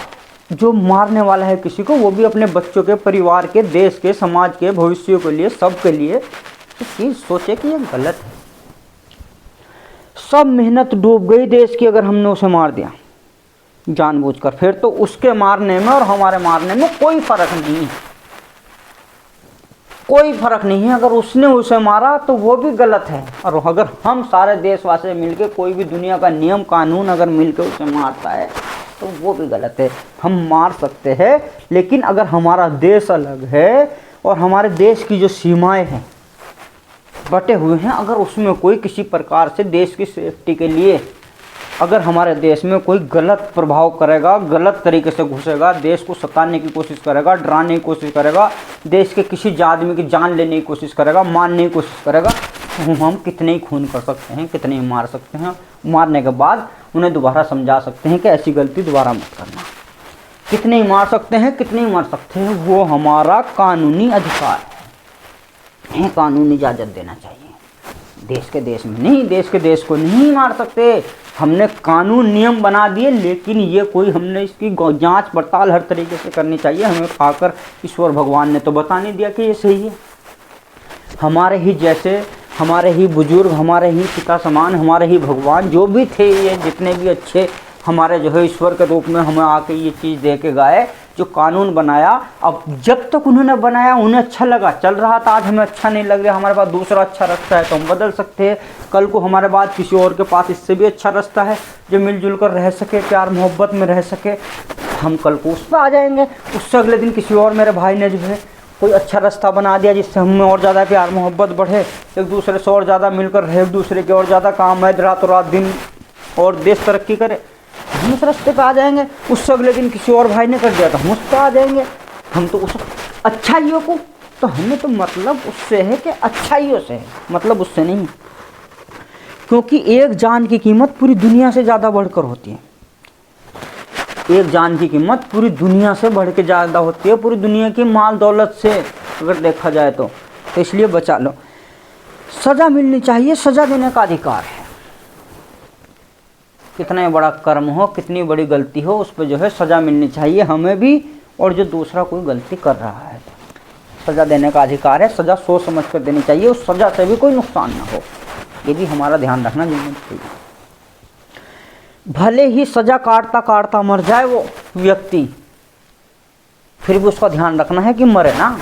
जो मारने वाला है किसी को, वो भी अपने बच्चों के, परिवार के, देश के, समाज के भविष्य के लिए, सब के लिए ये चीज़ सोचे कि ये गलत है। सब मेहनत डूब गई देश की अगर हमने उसे मार दिया जानबूझकर, फिर तो उसके मारने में और हमारे मारने में कोई फ़र्क नहीं है। कोई फर्क नहीं है। अगर उसने उसे मारा तो वो भी गलत है, और अगर हम सारे देशवासी मिलके कोई भी दुनिया का नियम कानून अगर मिलके उसे मारता है तो वो भी गलत है। हम मार सकते हैं, लेकिन अगर हमारा देश अलग है और हमारे देश की जो सीमाएं हैं बटे हुए हैं, अगर उसमें कोई किसी प्रकार से देश की सेफ्टी के लिए अगर हमारे देश में कोई गलत प्रभाव करेगा, गलत तरीके से घुसेगा, देश को सताने की कोशिश करेगा, डराने की कोशिश करेगा, देश के किसी आदमी की जान लेने की कोशिश करेगा, मारने की कोशिश करेगा, तो हम कितने ही खून कर सकते हैं, कितने ही मार सकते हैं। मारने के बाद उन्हें दोबारा समझा सकते हैं कि ऐसी गलती दोबारा मत करना। कितने ही मार सकते हैं, कितने ही मार सकते हैं, वो हमारा कानूनी अधिकार है। कानूनी इजाज़त देना चाहिए। देश के देश में नहीं, देश के देश को नहीं मार सकते। हमने कानून नियम बना दिए, लेकिन ये कोई हमने इसकी जांच पड़ताल हर तरीके से करनी चाहिए। हमें खाकर ईश्वर भगवान ने तो बता नहीं दिया कि ये सही है। हमारे ही जैसे, हमारे ही बुजुर्ग, हमारे ही पिता समान, हमारे ही भगवान जो भी थे, ये जितने भी अच्छे हमारे जो है ईश्वर के रूप में हमें आके ये चीज़ दे के गए, जो कानून बनाया। अब जब तक उन्होंने बनाया उन्हें अच्छा लगा, चल रहा था, आज हमें अच्छा नहीं लग रहा, हमारे पास दूसरा अच्छा रास्ता है तो हम बदल सकते हैं। कल को हमारे बाद किसी और के पास इससे भी अच्छा रास्ता है जो मिलजुल कर रह सके, प्यार मोहब्बत में रह सके, हम कल को उस पर आ जाएंगे। उससे अगले दिन किसी और मेरे भाई ने जो है कोई अच्छा रास्ता बना दिया जिससे हमें और ज़्यादा प्यार मोहब्बत बढ़े, एक दूसरे से और ज़्यादा मिलकर रहे, एक दूसरे के और ज़्यादा काम है, रातों रात दिन, और देश तरक्की करे, हम उस रास्ते पे आ जाएंगे। उससे अगले दिन किसी और भाई ने कर दिया तो हम उस पर आ जाएंगे। हम तो उस अच्छाइयों को, तो हमें तो मतलब उससे है कि अच्छाइयों से है, मतलब उससे नहीं। क्योंकि एक जान की कीमत पूरी दुनिया से ज़्यादा बढ़कर होती है। एक जान की कीमत पूरी दुनिया से बढ़ के ज़्यादा होती है, पूरी दुनिया की माल दौलत से अगर देखा जाए तो इसलिए बचा लो। सज़ा मिलनी चाहिए, सज़ा देने का अधिकार है। कितना बड़ा कर्म हो, कितनी बड़ी गलती हो, उस पर जो है सज़ा मिलनी चाहिए हमें भी, और जो दूसरा कोई गलती कर रहा है सज़ा देने का अधिकार है। सज़ा सोच समझ कर देनी चाहिए, उस सज़ा से भी कोई नुकसान ना हो, ये भी हमारा ध्यान रखना जरूरी चाहिए। भले ही सज़ा काटता काटता मर जाए वो व्यक्ति, फिर भी उसका ध्यान रखना है कि मरे ना।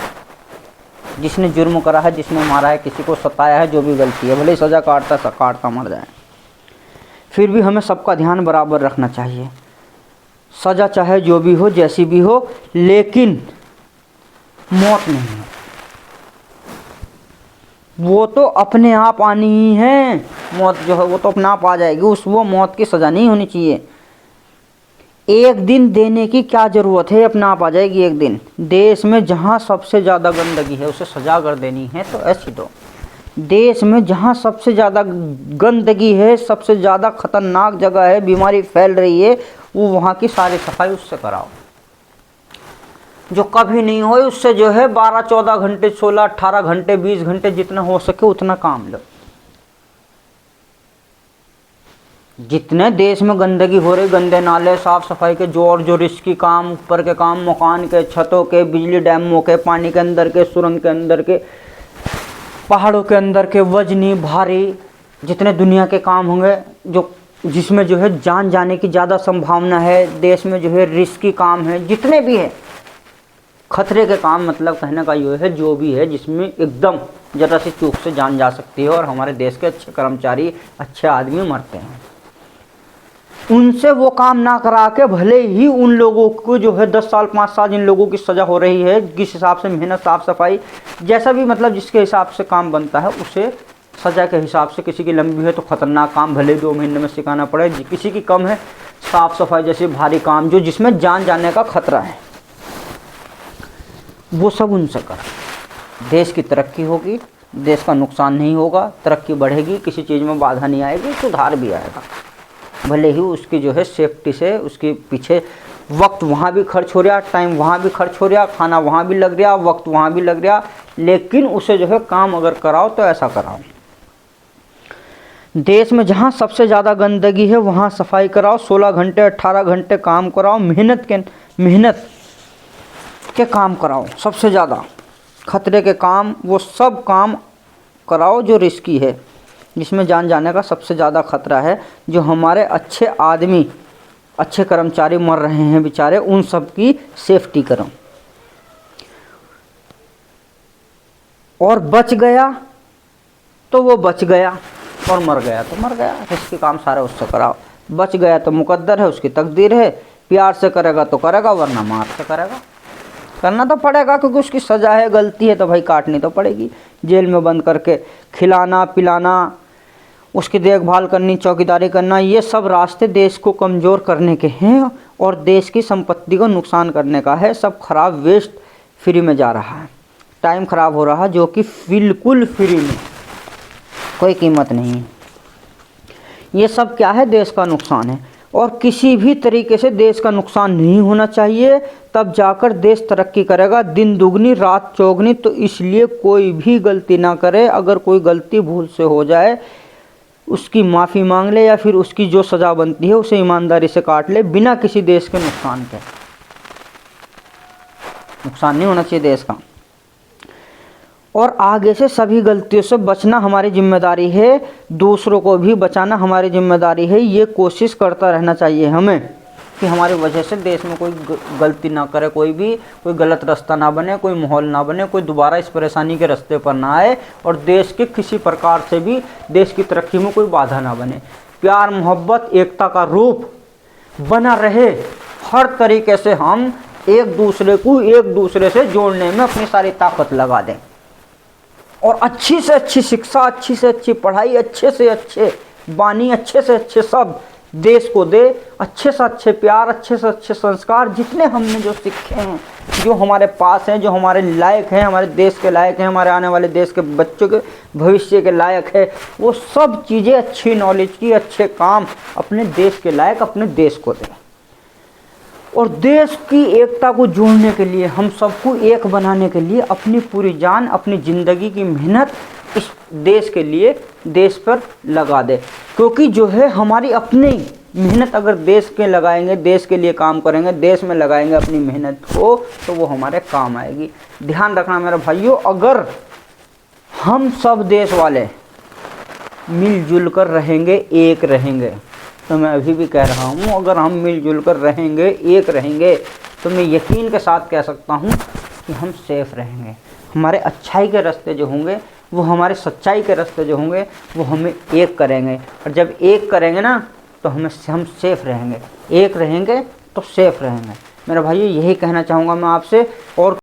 जिसने जुर्म करा है, जिसने मारा है, किसी को सताया है, जो भी गलती है, भले ही सज़ा काटता काटता मर जाए, फिर भी हमें सबका ध्यान बराबर रखना चाहिए। सज़ा चाहे जो भी हो, जैसी भी हो, लेकिन मौत नहीं है। वो तो अपने आप आनी ही है, मौत जो है वो तो अपने आप आ जाएगी, वो मौत की सज़ा नहीं होनी चाहिए। एक दिन देने की क्या ज़रूरत है, अपने आप आ जाएगी एक दिन। देश में जहाँ सबसे ज़्यादा गंदगी है उसे सज़ा अगर देनी है तो ऐसी दो। देश में जहाँ सबसे ज़्यादा गंदगी है, सबसे ज़्यादा ख़तरनाक जगह है, बीमारी फैल रही है, वो वहाँ की सारी सफाई उससे कराओ। जो कभी नहीं हो उससे जो है 12-14 घंटे, 16-18 घंटे, 20 घंटे, जितना हो सके उतना काम लो। जितने देश में गंदगी हो रही, गंदे नाले, साफ सफाई के जो रिस्की काम, ऊपर के काम, मकान के, छतों के, बिजली डैमों के, पानी के अंदर के, सुरंग के अंदर के, पहाड़ों के अंदर के, वजनी भारी जितने दुनिया के काम होंगे, जो जिसमें जो है जान जाने की ज़्यादा संभावना है, देश में जो है रिस्की काम है, जितने भी है खतरे के काम, मतलब कहने का ये है जो भी है जिसमें एकदम ज़रा सी चूक से जान जा सकती है और हमारे देश के अच्छे कर्मचारी, अच्छे आदमी मरते हैं, उनसे वो काम ना करा के भले ही उन लोगों को जो है 10 साल 5 साल जिन लोगों की सज़ा हो रही है, जिस हिसाब से मेहनत, साफ़ सफाई, जैसा भी मतलब जिसके हिसाब से काम बनता है, उसे सज़ा के हिसाब से, किसी की लंबी है तो ख़तरनाक काम भले 2 महीने में सिखाना पड़े, किसी की कम है साफ़ सफाई जैसे भारी काम जो जिसमें जान जाने का खतरा है, वो सब उनसे कर। देश की तरक्की होगी, देश का नुकसान नहीं होगा, तरक्की बढ़ेगी, किसी चीज़ में बाधा नहीं आएगी, सुधार भी आएगा। भले ही उसकी जो है सेफ्टी से उसके पीछे वक्त वहाँ भी खर्च हो रहा, टाइम वहाँ भी खर्च हो रहा, खाना वहाँ भी लग रहा, वक्त वहाँ भी लग रहा, लेकिन उसे जो है काम अगर कराओ तो ऐसा कराओ। देश में जहाँ सबसे ज़्यादा गंदगी है वहाँ सफाई कराओ, 16 घंटे 18 घंटे काम कराओ, मेहनत के काम कराओ, सबसे ज़्यादा खतरे के काम, वो सब काम कराओ जो रिस्की है, जिसमें जान जाने का सबसे ज़्यादा खतरा है। जो हमारे अच्छे आदमी, अच्छे कर्मचारी मर रहे हैं बेचारे, उन सब की सेफ्टी करो। और बच गया तो वो बच गया, और मर गया तो मर गया, इसके काम सारे उससे कराओ। बच गया तो मुकद्दर है, उसकी तकदीर है, प्यार से करेगा तो करेगा, वरना मार से करेगा। करना तो पड़ेगा क्योंकि उसकी सजा है, गलती है तो भाई काटनी तो पड़ेगी। जेल में बंद करके खिलाना पिलाना, उसकी देखभाल करनी, चौकीदारी करना, ये सब रास्ते देश को कमज़ोर करने के हैं और देश की संपत्ति को नुकसान करने का है। सब खराब, वेस्ट, फ्री में जा रहा है, टाइम खराब हो रहा है, जो कि बिल्कुल फ्री में, कोई कीमत नहीं है। ये सब क्या है? देश का नुकसान है, और किसी भी तरीके से देश का नुकसान नहीं होना चाहिए, तब जाकर देश तरक्की करेगा। दिन दुगनी रात चौगनी। तो इसलिए कोई भी गलती ना करे। अगर कोई गलती भूल से हो जाए, उसकी माफ़ी मांग ले, या फिर उसकी जो सज़ा बनती है उसे ईमानदारी से काट ले, बिना किसी देश के नुकसान के। नुकसान नहीं होना चाहिए देश का। और आगे से सभी गलतियों से बचना हमारी जिम्मेदारी है, दूसरों को भी बचाना हमारी जिम्मेदारी है। ये कोशिश करता रहना चाहिए हमें कि हमारी वजह से देश में कोई गलती ना करे, कोई गलत रास्ता ना बने, कोई माहौल ना बने, कोई दोबारा इस परेशानी के रास्ते पर ना आए, और देश के किसी प्रकार से भी देश की तरक्की में कोई बाधा ना बने। प्यार मोहब्बत एकता का रूप बना रहे। हर तरीके से हम एक दूसरे से जोड़ने में अपनी सारी ताकत लगा दें, और अच्छी से अच्छी शिक्षा, अच्छी से अच्छी पढ़ाई, अच्छे से अच्छे वाणी, अच्छे से अच्छे सब देश को दे। अच्छे से अच्छे प्यार, अच्छे से अच्छे संस्कार, जितने हमने जो सीखे हैं, जो हमारे पास हैं, जो हमारे लायक हैं, हमारे देश के लायक हैं, हमारे आने वाले देश के बच्चों के भविष्य के लायक है, वो सब चीज़ें, अच्छी नॉलेज की, अच्छे काम अपने देश के लायक अपने देश को दें। और देश की एकता को जोड़ने के लिए, हम सबको एक बनाने के लिए अपनी पूरी जान, अपनी ज़िंदगी की मेहनत इस देश के लिए, देश पर लगा दे। क्योंकि जो है हमारी अपनी मेहनत अगर देश के लगाएंगे, देश के लिए काम करेंगे, देश में लगाएंगे अपनी मेहनत को, तो वो हमारे काम आएगी। ध्यान रखना मेरे भाइयों, अगर हम सब देश वाले मिलजुल कर रहेंगे, एक रहेंगे, तो मैं अभी भी कह रहा हूँ, अगर हम मिलजुल कर रहेंगे, एक रहेंगे, तो मैं यकीन के साथ कह सकता हूँ कि हम सेफ रहेंगे। हमारे अच्छाई के रास्ते जो होंगे, वो हमारे सच्चाई के रास्ते जो होंगे, वो हमें एक करेंगे। और जब एक करेंगे ना, तो हम सेफ रहेंगे। एक रहेंगे तो सेफ रहेंगे। मेरे भाइयों, यही कहना चाहूँगा मैं आपसे। और